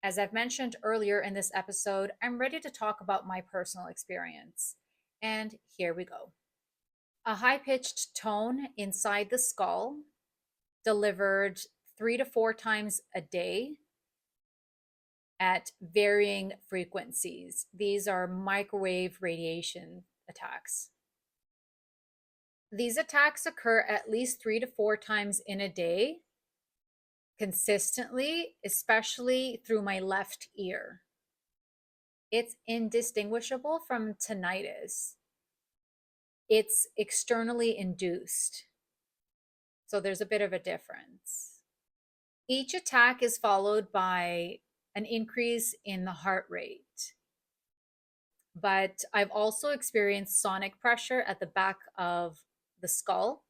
As I've mentioned earlier in this episode, I'm ready to talk about my personal experience. And here we go. A high pitched tone inside the skull, delivered 3 to 4 times a day at varying frequencies. These are microwave radiation attacks. These attacks occur at least 3 to 4 times in a day, consistently, especially through my left ear. It's indistinguishable from tinnitus. It's externally induced. So there's a bit of a difference. Each attack is followed by an increase in the heart rate. But I've also experienced sonic pressure at the back of the skull.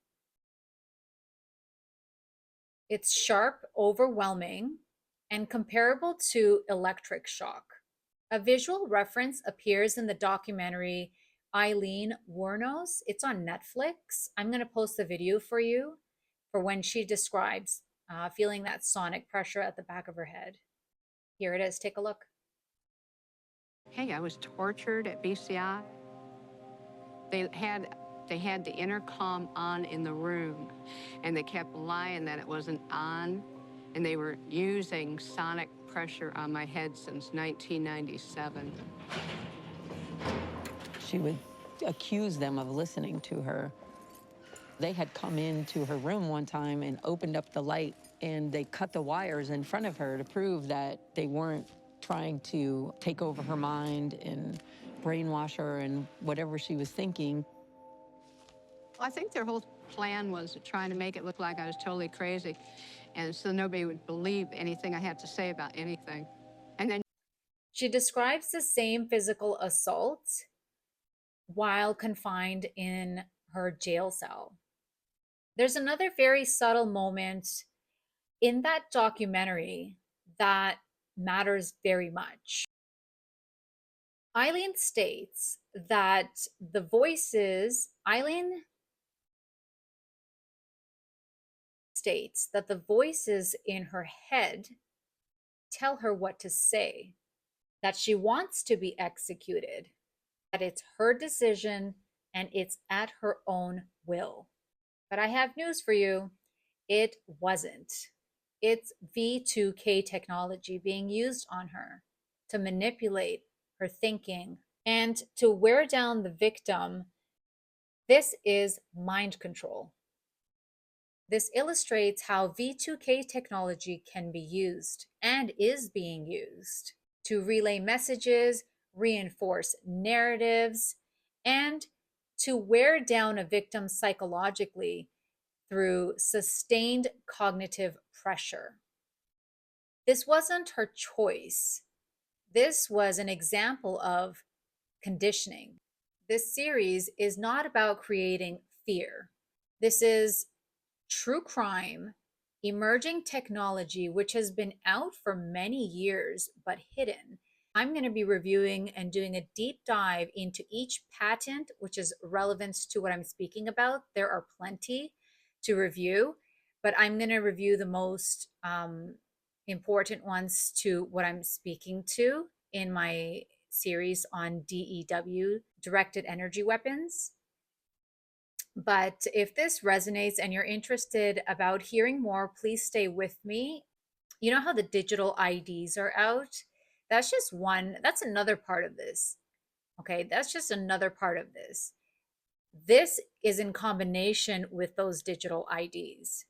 It's sharp, overwhelming, and comparable to electric shock. A visual reference appears in the documentary Eileen Wuornos. It's on Netflix. I'm going to post the video for you for when she describes feeling that sonic pressure at the back of her head. Here it is. Take a look. Hey, I was tortured at BCI. They had the intercom on in the room, and they kept lying that it wasn't on, and they were using sonic pressure on my head since 1997. She would accuse them of listening to her. They had come into her room one time and opened up the light, and they cut the wires in front of her to prove that they weren't trying to take over her mind and brainwash her and whatever she was thinking. I think their whole plan was trying to make it look like I was totally crazy, and so nobody would believe anything I had to say about anything. And then She describes the same physical assault while confined in her jail cell. There's another very subtle moment in that documentary that matters very much. Eileen states that the voices in her head tell her what to say, that she wants to be executed, that it's her decision and it's at her own will. But I have news for you. It wasn't. It's V2K technology being used on her to manipulate her thinking and to wear down the victim. This is mind control. This illustrates how V2K technology can be used and is being used to relay messages, reinforce narratives, and to wear down a victim psychologically through sustained cognitive pressure. This wasn't her choice. This was an example of conditioning. This series is not about creating fear. This is true crime, emerging technology, which has been out for many years but hidden. I'm going to be reviewing and doing a deep dive into each patent, which is relevant to what I'm speaking about. There are plenty to review, but I'm going to review the most important ones to what I'm speaking to in my series on DEW, directed energy weapons. But if this resonates and you're interested about hearing more, please stay with me. You know how the digital IDs are out? That's just one, that's another part of this. Okay, that's just another part of this. This is in combination with those digital IDs.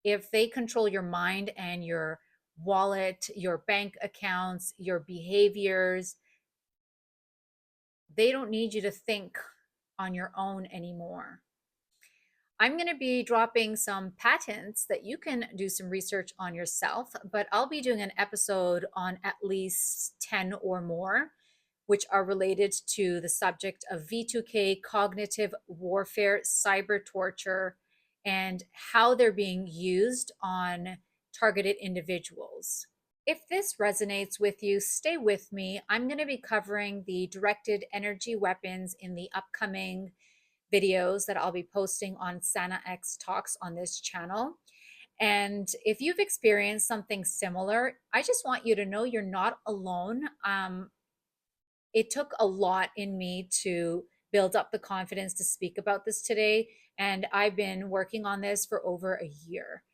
If they control your mind and your wallet, your bank accounts, your behaviors, they don't need you to think on your own anymore. I'm going to be dropping some patents that you can do some research on yourself, but I'll be doing an episode on at least 10 or more, which are related to the subject of V2K, cognitive warfare, cyber torture, and how they're being used on targeted individuals. If this resonates with you, stay with me. I'm going to be covering the directed energy weapons in the upcoming videos that I'll be posting on Sana X Talks on this channel. And if you've experienced something similar, I just want you to know you're not alone. It took a lot in me to build up the confidence to speak about this today. And I've been working on this for over a year.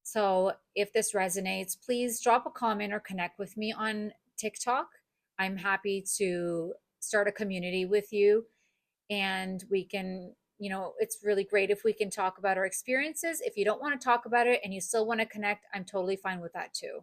So if this resonates, please drop a comment or connect with me on TikTok. I'm happy to start a community with you, and we can, it's really great if we can talk about our experiences. If you don't want to talk about it and you still want to connect, I'm totally fine with that too.